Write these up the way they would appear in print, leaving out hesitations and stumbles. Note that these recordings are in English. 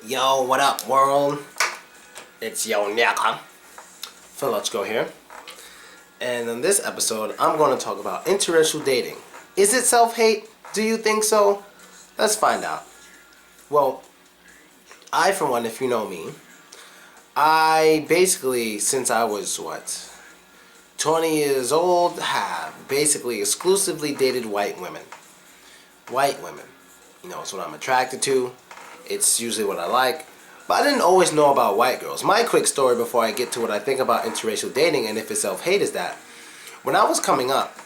Yo, what up, world? It's Yo Nyaka. Phil Let's Go here. And in this episode, I'm going to talk about interracial dating. Is it self-hate? Do you think so? Let's find out. Well, I, for one, if you know me, I basically, since I was, 20 years old, have basically exclusively dated white women. White women. You know, it's what I'm attracted to. It's usually what I like. But I didn't always know about white girls. My quick story before I get to what I think about interracial dating and if it's self-hate is that when I was coming up,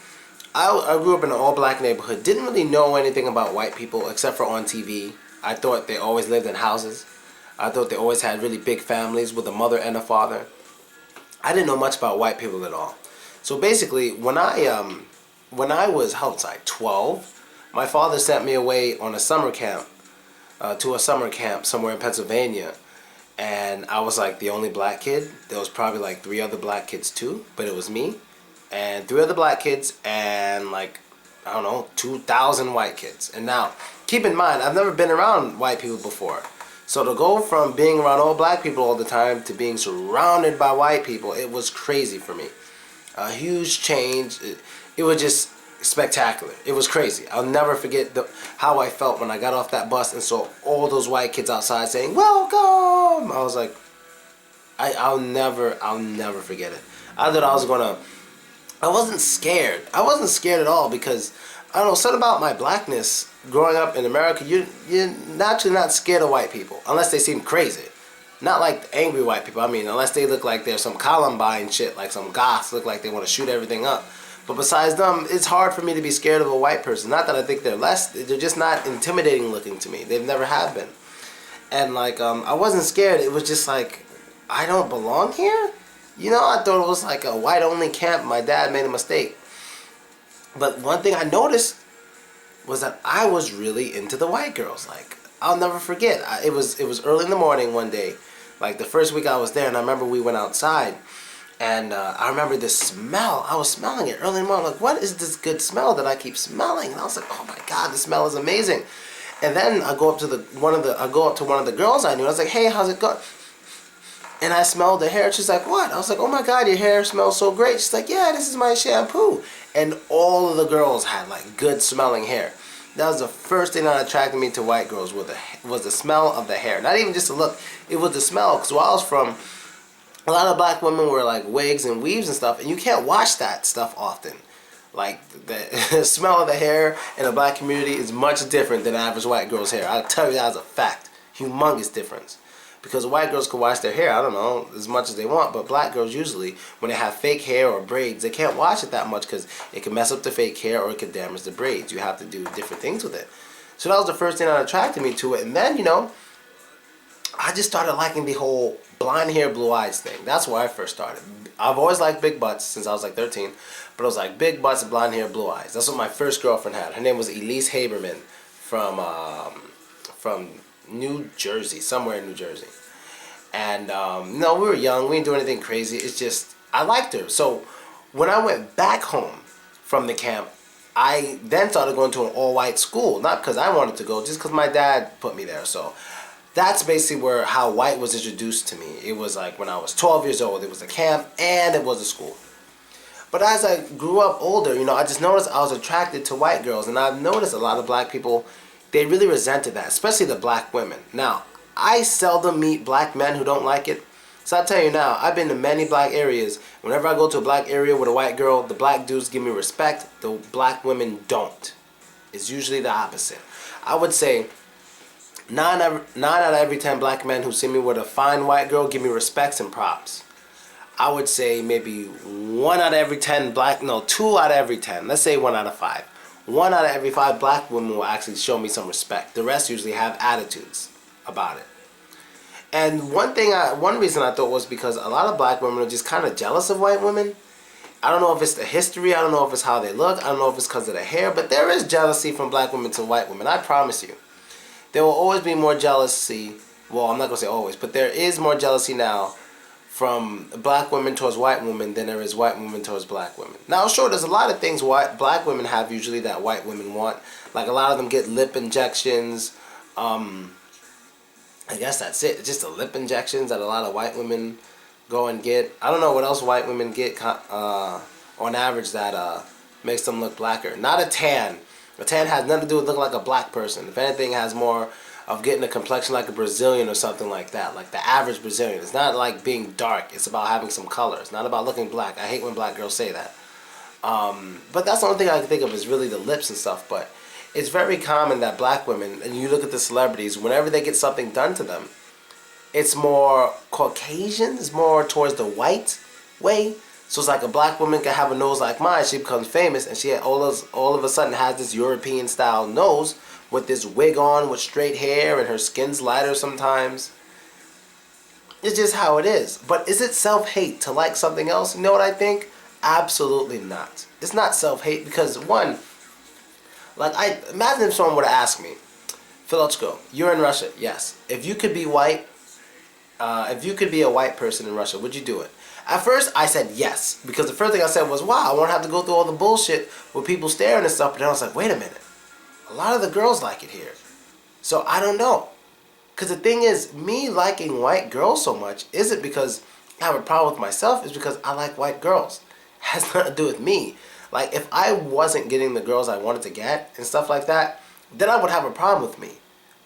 I grew up in an all-black neighborhood. Didn't really know anything about white people except for on TV. I thought they always lived in houses. I thought they always had really big families with a mother and a father. I didn't know much about white people at all. So basically, when I was, how old was I, 12, my father sent me away on a summer camp, to a summer camp somewhere in Pennsylvania. And I was like the only black kid. There was probably like 3 other black kids too, but it was me. And 3 other black kids and like, I don't know, 2,000 white kids. And now, keep in mind, I've never been around white people before. So to go from being around all black people all the time to being surrounded by white people, it was crazy for me. A huge change. It was just spectacular. It was crazy. I'll never forget how I felt when I got off that bus and saw all those white kids outside saying, "Welcome!" I was like, I'll never forget it. I thought I was gonna. I wasn't scared. I wasn't scared at all because I don't know, something about my blackness growing up in America. You're naturally not scared of white people unless they seem crazy. Not like angry white people. I mean, unless they look like they're some Columbine shit, like some goths look like they want to shoot everything up. But besides them, it's hard for me to be scared of a white person. Not that I think they're just not intimidating looking to me. They've never have been. And like, I wasn't scared. It was just like, I don't belong here? You know, I thought it was like a white only camp. My dad made a mistake. But one thing I noticed was that I was really into the white girls. Like, I'll never forget. It was early in the morning one day. Like the first week I was there, and I remember we went outside. And I remember this smell. I was smelling it early in the morning. Like, what is this good smell that I keep smelling? And I was like, oh my God, this smell is amazing. And then I go up to one of the girls I knew. I was like, hey, how's it going? And I smelled the hair. She's like, what? I was like, oh my God, your hair smells so great. She's like, yeah, this is my shampoo. And all of the girls had like good smelling hair. That was the first thing that attracted me to white girls was the smell of the hair. Not even just the look. It was the smell. Because where I was from, a lot of black women wear like wigs and weaves and stuff. And you can't wash that stuff often. Like the smell of the hair in a black community is much different than average white girl's hair. I'll tell you that as a fact. Humongous difference. Because white girls can wash their hair, I don't know, as much as they want. But black girls usually, when they have fake hair or braids, they can't wash it that much because it can mess up the fake hair or it can damage the braids. You have to do different things with it. So that was the first thing that attracted me to it. And then, you know, I just started liking the whole blonde hair, blue eyes thing. That's where I first started. I've always liked big butts since I was like 13. But it was like big butts, blonde hair, blue eyes. That's what my first girlfriend had. Her name was Elise Haberman from New Jersey, somewhere in New Jersey. And no, we were young. We didn't do anything crazy. It's just, I liked her. So when I went back home from the camp, I then started going to an all-white school. Not because I wanted to go, just because my dad put me there. So that's basically how white was introduced to me. It was like when I was 12 years old. It was a camp and it was a school. But as I grew up older, you know, I just noticed I was attracted to white girls. And I've noticed a lot of black people, they really resented that, especially the black women. Now, I seldom meet black men who don't like it. So I'll tell you now, I've been to many black areas. Whenever I go to a black area with a white girl, the black dudes give me respect. The black women don't. It's usually the opposite. I would say 9 out of every 10 black men who see me with a fine white girl give me respects and props. I would say maybe 1 out of every 10 2 out of every 10. Let's say 1 out of 5. 1 out of every 5 black women will actually show me some respect. The rest usually have attitudes about it. And one reason I thought was because a lot of black women are just kind of jealous of white women. I don't know if it's the history, I don't know if it's how they look, I don't know if it's because of the hair, but there is jealousy from black women to white women, I promise you. There will always be more jealousy, well, I'm not going to say always, but there is more jealousy now from black women towards white women than there is white women towards black women. Now, sure, there's a lot of things black women have usually that white women want. Like a lot of them get lip injections, I guess that's it. It's just the lip injections that a lot of white women go and get. I don't know what else white women get on average that makes them look blacker. Not a tan. A tan has nothing to do with looking like a black person. If anything, it has more of getting a complexion like a Brazilian or something like that. Like the average Brazilian. It's not like being dark. It's about having some color. It's not about looking black. I hate when black girls say that. But that's the only thing I can think of is really the lips and stuff. But it's very common that black women, and you look at the celebrities, whenever they get something done to them, it's more Caucasian. It's more towards the white way. So it's like a black woman can have a nose like mine. She becomes famous, and she all of a sudden has this European style nose with this wig on with straight hair, and her skin's lighter sometimes. It's just how it is. But is it self-hate to like something else? You know what I think? Absolutely not. It's not self-hate because one, like I imagine if someone were to ask me, Philotchko, you're in Russia. Yes. If you could be white, if you could be a white person in Russia, would you do it? At first, I said yes, because the first thing I said was, wow, I won't have to go through all the bullshit with people staring and stuff. But then I was like, wait a minute. A lot of the girls like it here. So I don't know. Because the thing is, me liking white girls so much isn't because I have a problem with myself. It's because I like white girls. It has nothing to do with me. Like, if I wasn't getting the girls I wanted to get and stuff like that, then I would have a problem with me.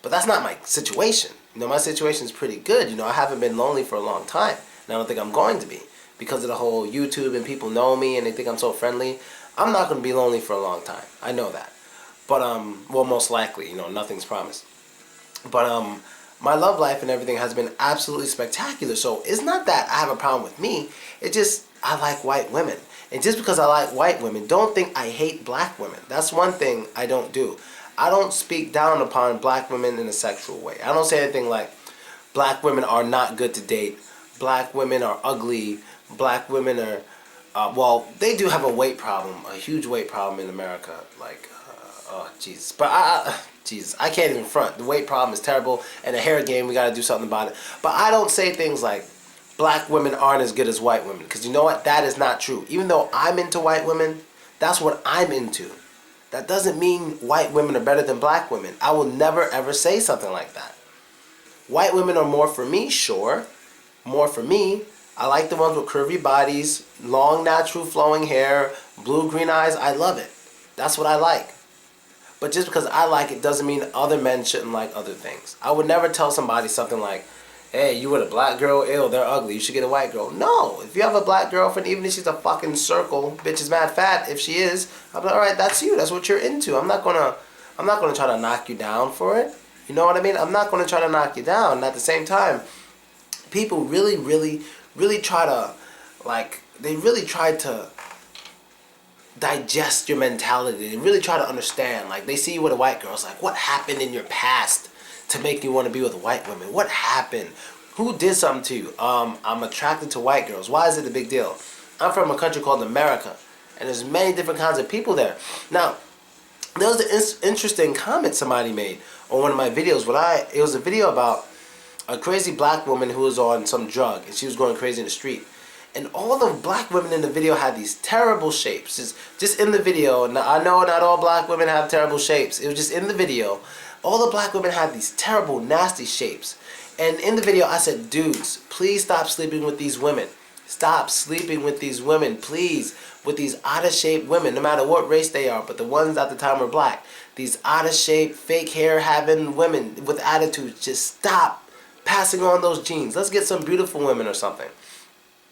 But that's not my situation. You know, my situation is pretty good. You know, I haven't been lonely for a long time. And I don't think I'm going to be. Because of the whole YouTube and people know me and they think I'm so friendly. I'm not going to be lonely for a long time. I know that. But, well, most likely, you know, nothing's promised. But, my love life and everything has been absolutely spectacular. So it's not that I have a problem with me. It's just I like white women. And just because I like white women, don't think I hate black women. That's one thing I don't do. I don't speak down upon black women in a sexual way. I don't say anything like black women are not good to date. Black women are ugly. Black women are, well, they do have a weight problem, a huge weight problem in America. Like, oh, Jesus. But Jesus, I can't even front. The weight problem is terrible, and the hair game, we got to do something about it. But I don't say things like black women aren't as good as white women, because you know what? That is not true. Even though I'm into white women, that's what I'm into. That doesn't mean white women are better than black women. I will never, ever say something like that. White women are more for me, sure. More for me. I like the ones with curvy bodies, long, natural, flowing hair, blue, green eyes. I love it. That's what I like. But just because I like it doesn't mean other men shouldn't like other things. I would never tell somebody something like, hey, you with a black girl? Ew, they're ugly. You should get a white girl. No. If you have a black girlfriend, even if she's a fucking circle, bitch is mad fat, if she is, I'm like, alright, that's you. That's what you're into. I'm not gonna try to knock you down for it. You know what I mean? I'm not gonna try to knock you down. And at the same time, people really, really, really try to, like, they really try to digest your mentality. They really try to understand. Like, they see you with a white girl. It's like, what happened in your past to make you want to be with white women? What happened? Who did something to you? I'm attracted to white girls. Why is it a big deal? I'm from a country called America, and there's many different kinds of people there. Now, there was an interesting comment somebody made on one of my videos. It was a video about a crazy black woman who was on some drug, and she was going crazy in the street. And all the black women in the video had these terrible shapes. Just in the video, now I know not all black women have terrible shapes. It was just in the video. All the black women had these terrible, nasty shapes. And in the video, I said, dudes, please stop sleeping with these women. Stop sleeping with these women, please. With these out-of-shape women, no matter what race they are, but the ones at the time were black. These out-of-shape, fake hair-having women with attitudes, just stop passing on those genes. Let's get some beautiful women or something.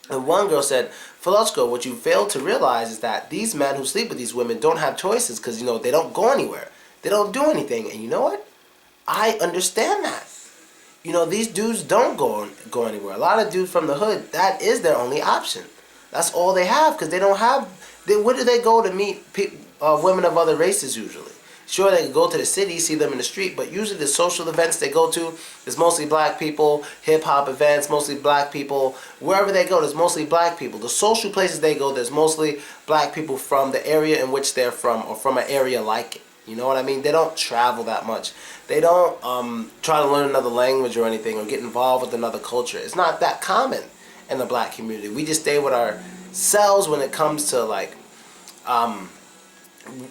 And one girl said, Philotchko, what you fail to realize is that these men who sleep with these women don't have choices because, you know, they don't go anywhere. They don't do anything. And you know what? I understand that. You know, these dudes don't go anywhere. A lot of dudes from the hood, that is their only option. That's all they have because they don't have... where do they go to meet women of other races usually? Sure, they can go to the city, see them in the street, but usually the social events they go to is mostly black people, hip-hop events, mostly black people. Wherever they go, there's mostly black people. The social places they go, there's mostly black people from the area in which they're from or from an area like it. You know what I mean? They don't travel that much. They don't try to learn another language or anything or get involved with another culture. It's not that common in the black community. We just stay with ourselves when it comes to, like...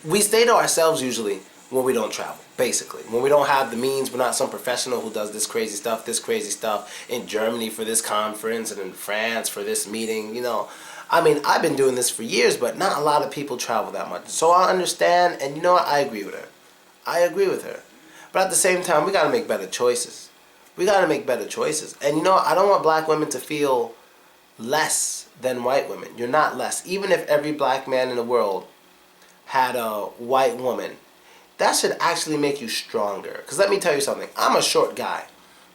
we stay to ourselves usually when we don't travel, basically. When we don't have the means, we're not some professional who does this crazy stuff in Germany for this conference and in France for this meeting, you know. I mean, I've been doing this for years, but not a lot of people travel that much. So I understand, and you know what? I agree with her. I agree with her. But at the same time, we got to make better choices. We got to make better choices. And you know what? I don't want black women to feel less than white women. You're not less. Even if every black man in the world had a white woman, that should actually make you stronger. Because let me tell you something. I'm a short guy.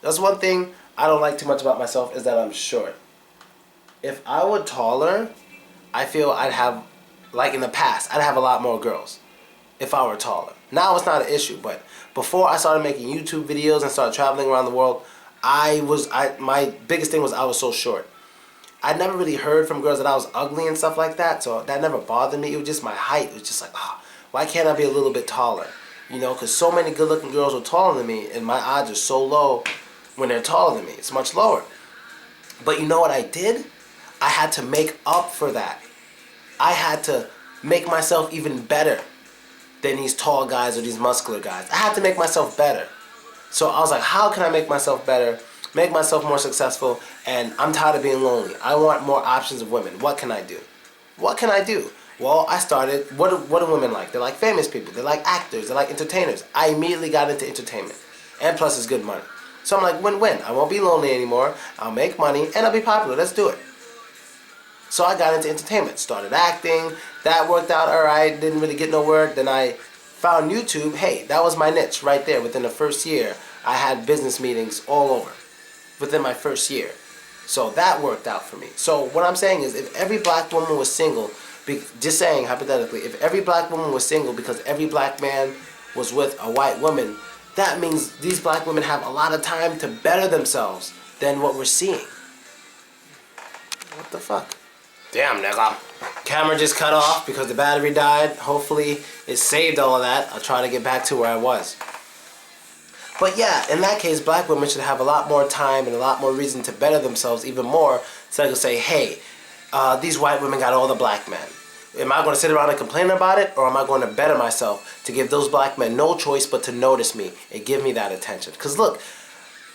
That's one thing I don't like too much about myself, is that I'm short. If I were taller, I feel I'd have, like in the past, I'd have a lot more girls if I were taller. Now it's not an issue, but before I started making YouTube videos and started traveling around the world, my biggest thing was I was so short. I never really heard from girls that I was ugly and stuff like that, so that never bothered me. It was just my height. It was just like, why can't I be a little bit taller? You know, because so many good-looking girls were taller than me, and my odds are so low when they're taller than me. It's much lower. But you know what I did? I had to make up for that. I had to make myself even better than these tall guys or these muscular guys. I had to make myself better. So I was like, how can I make myself better, make myself more successful, and I'm tired of being lonely. I want more options of women. What can I do? What can I do? Well, I started, what do women like? They like famous people. They like actors. They like entertainers. I immediately got into entertainment. And plus it's good money. So I'm like, win-win. I won't be lonely anymore. I'll make money and I'll be popular. Let's do it. So I got into entertainment. Started acting. That worked out alright. Didn't really get nowhere. Then I found YouTube. Hey, that was my niche right there. Within the first year, I had business meetings all over. Within my first year. So that worked out for me. So what I'm saying is, if every black woman was single, just saying hypothetically, if every black woman was single because every black man was with a white woman, that means these black women have a lot of time to better themselves than what we're seeing. What the fuck? Damn, nigga. Camera just cut off because the battery died. Hopefully it saved all of that. I'll try to get back to where I was. But yeah, in that case, black women should have a lot more time and a lot more reason to better themselves even more, so I can say, hey, these white women got all the black men. Am I going to sit around and complain about it, or am I going to better myself to give those black men no choice but to notice me and give me that attention? Because look,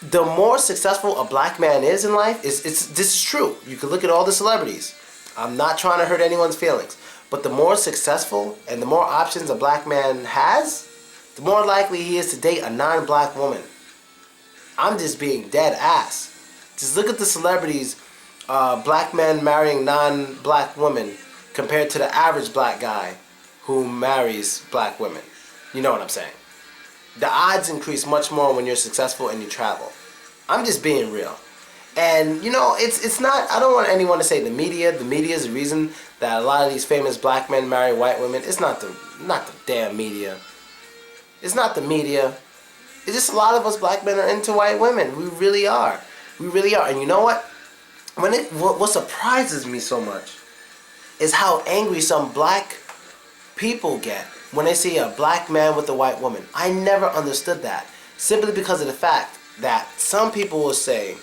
the more successful a black man is in life, this is true. You can look at all the celebrities. I'm not trying to hurt anyone's feelings, but the more successful and the more options a black man has, the more likely he is to date a non-black woman. I'm just being dead ass. Just look at the celebrities, black men marrying non-black women compared to the average black guy who marries black women. You know what I'm saying? The odds increase much more when you're successful and you travel. I'm just being real. And you know, it's not, I don't want anyone to say the media is the reason that a lot of these famous black men marry white women. It's not the damn media. It's not the media. It's just a lot of us black men are into white women. We really are. We really are. And you know what? What surprises me so much is how angry some black people get when they see a black man with a white woman. I never understood that. Simply because of the fact that some people will say,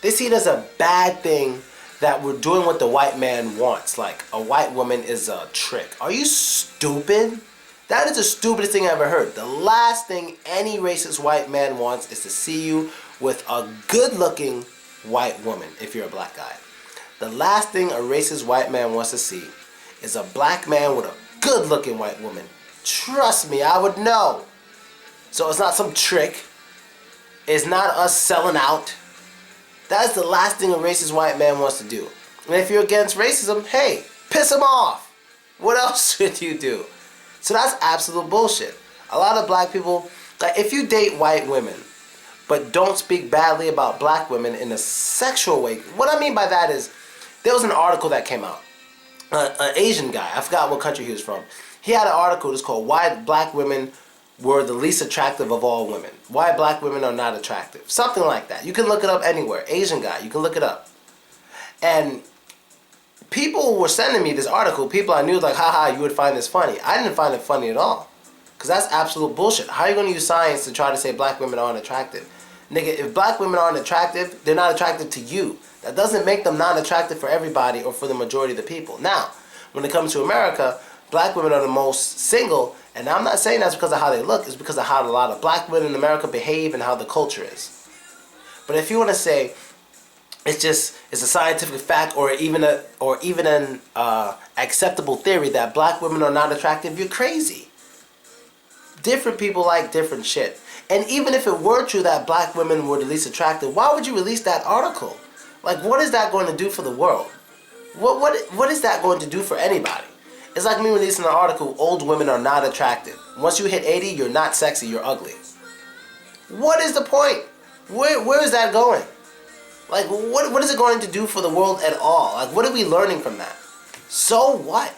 they see it as a bad thing that we're doing what the white man wants. Like, a white woman is a trick. Are you stupid? That is the stupidest thing I ever heard. The last thing any racist white man wants is to see you with a good-looking white woman, if you're a black guy. The last thing a racist white man wants to see is a black man with a good-looking white woman. Trust me, I would know. So it's not some trick. It's not us selling out. That's the last thing a racist white man wants to do. And if you're against racism, hey, piss him off. What else should you do? So that's absolute bullshit. A lot of black people, like, if you date white women, but don't speak badly about black women in a sexual way, what I mean by that is, there was an article that came out. An Asian guy, I forgot what country he was from. He had an article that's called Why Black Women Were the Least Attractive of All Women. Why Black Women Are Not Attractive. Something like that. You can look it up anywhere. Asian guy, you can look it up. And people were sending me this article. People I knew, like, haha, you would find this funny. I didn't find it funny at all. Because that's absolute bullshit. How are you going to use science to try to say black women aren't attractive? Nigga, if black women aren't attractive, they're not attractive to you. That doesn't make them not attractive for everybody or for the majority of the people. Now, when it comes to America, black women are the most single, and I'm not saying that's because of how they look, it's because of how a lot of black women in America behave and how the culture is. But if you want to say it's a scientific fact or even an acceptable theory that black women are not attractive, you're crazy. Different people like different shit. And even if it were true that black women were the least attractive, why would you release that article? Like, what is that going to do for the world? What is that going to do for anybody? It's like me releasing an article, old women are not attractive. Once you hit 80, you're not sexy, you're ugly. What is the point? Where is that going? Like, what is it going to do for the world at all? Like, what are we learning from that? So what?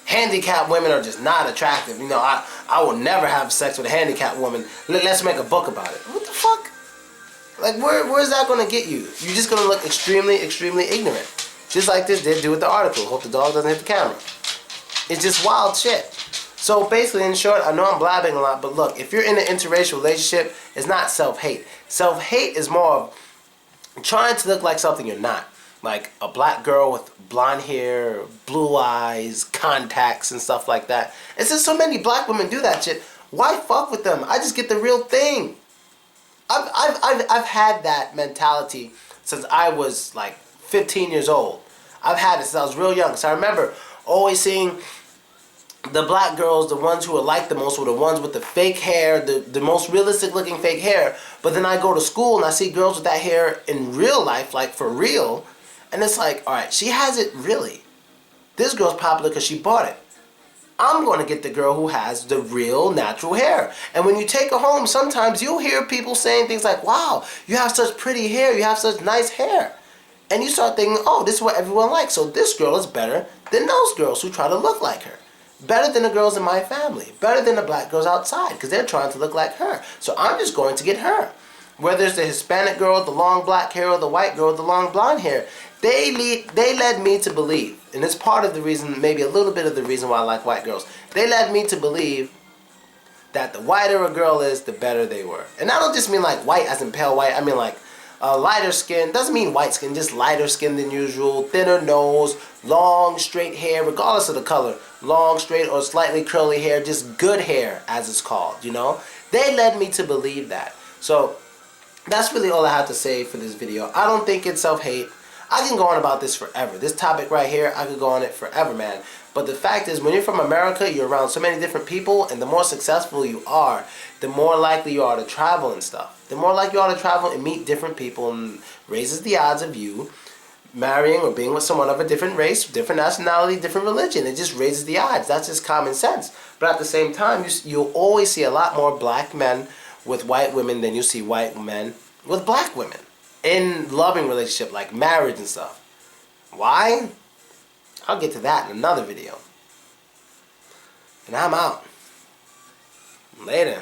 Handicapped women are just not attractive. You know, I will never have sex with a handicapped woman. Let's make a book about it. What the fuck? Like, where is that going to get you? You're just going to look extremely, extremely ignorant. Just like this did do with the article. Hope the dog doesn't hit the camera. It's just wild shit. So basically, in short, I know I'm blabbing a lot, but look, if you're in an interracial relationship, it's not self-hate. Self-hate is more of trying to look like something you're not. Like a black girl with blonde hair, blue eyes, contacts, and stuff like that. And since so many black women do that shit, why fuck with them? I just get the real thing. I've had that mentality since I was like 15 years old. I've had it since I was real young. So I remember always seeing the black girls, the ones who were liked the most, were the ones with the fake hair, the most realistic looking fake hair. But then I go to school and I see girls with that hair in real life, like for real. And it's like, alright, she has it really. This girl's popular because she bought it. I'm going to get the girl who has the real natural hair. And when you take her home, sometimes you'll hear people saying things like, wow, you have such pretty hair, you have such nice hair. And you start thinking, oh, this is what everyone likes. So this girl is better than those girls who try to look like her. Better than the girls in my family. Better than the black girls outside because they're trying to look like her. So I'm just going to get her. Whether it's the Hispanic girl with the long black hair or the white girl with the long blonde hair, they led me to believe, and it's part of the reason, maybe a little bit of the reason why I like white girls. They led me to believe that the whiter a girl is, the better they were. And I don't just mean like white as in pale white. I mean like lighter skin. Doesn't mean white skin, just lighter skin than usual. Thinner nose, long straight hair, regardless of the color. Long straight or slightly curly hair, just good hair as it's called, you know. They led me to believe that. So that's really all I have to say for this video. I don't think it's self-hate. I can go on about this forever. This topic right here, I could go on it forever, man. But the fact is, when you're from America, you're around so many different people, and the more successful you are, the more likely you are to travel and stuff. The more likely you are to travel and meet different people, and raises the odds of you marrying or being with someone of a different race, different nationality, different religion. It just raises the odds. That's just common sense. But at the same time, you'll always see a lot more black men with white women than you see white men with black women. In loving relationship, like marriage and stuff. Why? I'll get to that in another video. And I'm out. Later.